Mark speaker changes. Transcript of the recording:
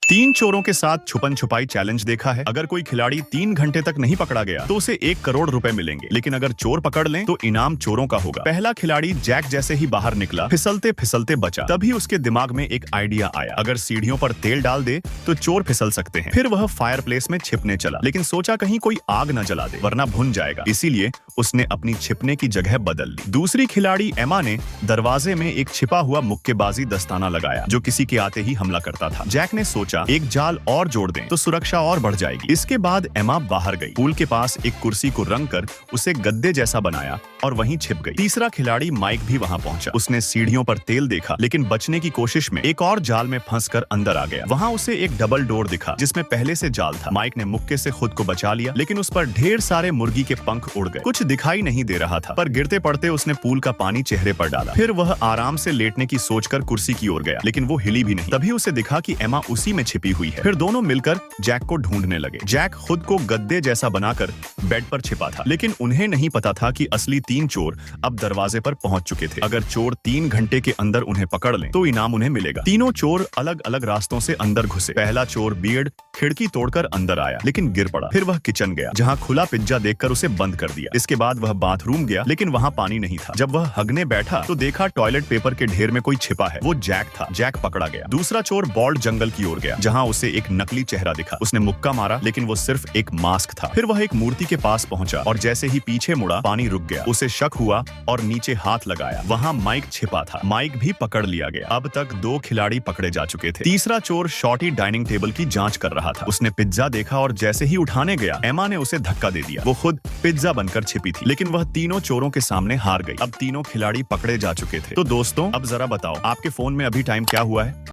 Speaker 1: तीन चोरों के साथ छुपन छुपाई चैलेंज देखा है। अगर कोई खिलाड़ी 3 घंटे तक नहीं पकड़ा गया तो उसे 1 करोड़ रुपए मिलेंगे, लेकिन अगर चोर पकड़ लें तो इनाम चोरों का होगा। पहला खिलाड़ी जैक जैसे ही बाहर निकला फिसलते फिसलते बचा। तभी उसके दिमाग में एक आइडिया आया, अगर सीढ़ियों पर तेल डाल दे तो चोर फिसल सकते हैं। फिर वह फायर प्लेस में छिपने चला, लेकिन सोचा कहीं कोई आग न जला दे वरना भुन जाएगा, इसीलिए उसने अपनी छिपने की जगह बदल ली। दूसरी खिलाड़ी एमा ने दरवाजे में एक छिपा हुआ मुक्केबाजी दस्ताना लगाया जो किसी के आते ही हमला करता था। जैक ने सोचा एक जाल और जोड़ दें तो सुरक्षा और बढ़ जाएगी। इसके बाद एमा बाहर गई, पूल के पास एक कुर्सी को रंग कर उसे गद्दे जैसा बनाया और वहीं छिप गई। तीसरा खिलाड़ी माइक भी वहां पहुंचा। उसने सीढ़ियों पर तेल देखा, लेकिन बचने की कोशिश में एक और जाल में फंसकर अंदर आ गया। वहां उसे एक डबल डोर दिखा जिसमें पहले से जाल था। माइक ने मुक्के से खुद को बचा लिया, लेकिन उस पर ढेर सारे मुर्गी के पंख उड़ गए। कुछ दिखाई नहीं दे रहा था, पर गिरते पड़ते उसने पूल का पानी चेहरे पर डाला। फिर वह आराम से लेटने की सोचकर कुर्सी की ओर गया, लेकिन वो हिली भी नहीं। तभी उसे दिखा कि एमा उसी में छिपी हुई है। फिर दोनों मिलकर जैक को ढूंढने लगे। जैक खुद को गद्दे जैसा बनाकर बेड पर छिपा था, लेकिन उन्हें नहीं पता था कि असली 3 चोर अब दरवाजे पर पहुंच चुके थे। अगर चोर 3 घंटे के अंदर उन्हें पकड़ लें तो इनाम उन्हें मिलेगा। तीनों चोर अलग अलग रास्तों से अंदर घुसे। पहला चोर बियर्ड खिड़की तोड़कर अंदर आया, लेकिन गिर पड़ा। फिर वह किचन गया, जहां खुला पिज्जा देखकर उसे बंद कर दिया। इसके बाद वह बाथरूम गया, लेकिन वहां पानी नहीं था। जब वह हगने बैठा तो देखा टॉयलेट पेपर के ढेर में कोई छिपा है। वो जैक था। जैक पकड़ा गया। दूसरा चोर बॉल्ड जंगल की ओर गया, जहां उसे एक नकली चेहरा दिखा। उसने मुक्का मारा, लेकिन वो सिर्फ एक मास्क था। फिर वह एक मूर्ति के पास पहुंचा और जैसे ही पीछे मुड़ा पानी रुक गया। उसे शक हुआ और नीचे हाथ लगाया। वहां माइक छिपा था। माइक भी पकड़ लिया गया। अब तक 2 खिलाड़ी पकड़े जा चुके थे। तीसरा चोर शॉर्टी डाइनिंग टेबल की जांच कर रहा था। उसने पिज्जा देखा और जैसे ही उठाने गया एमा ने उसे धक्का दे दिया। वो खुद पिज्जा बनकर छिपी थी, लेकिन वह तीनों चोरों के सामने हार गई। अब तीनों खिलाड़ी पकड़े जा चुके थे। तो दोस्तों अब जरा बताओ आपके फोन में अभी टाइम क्या हुआ है?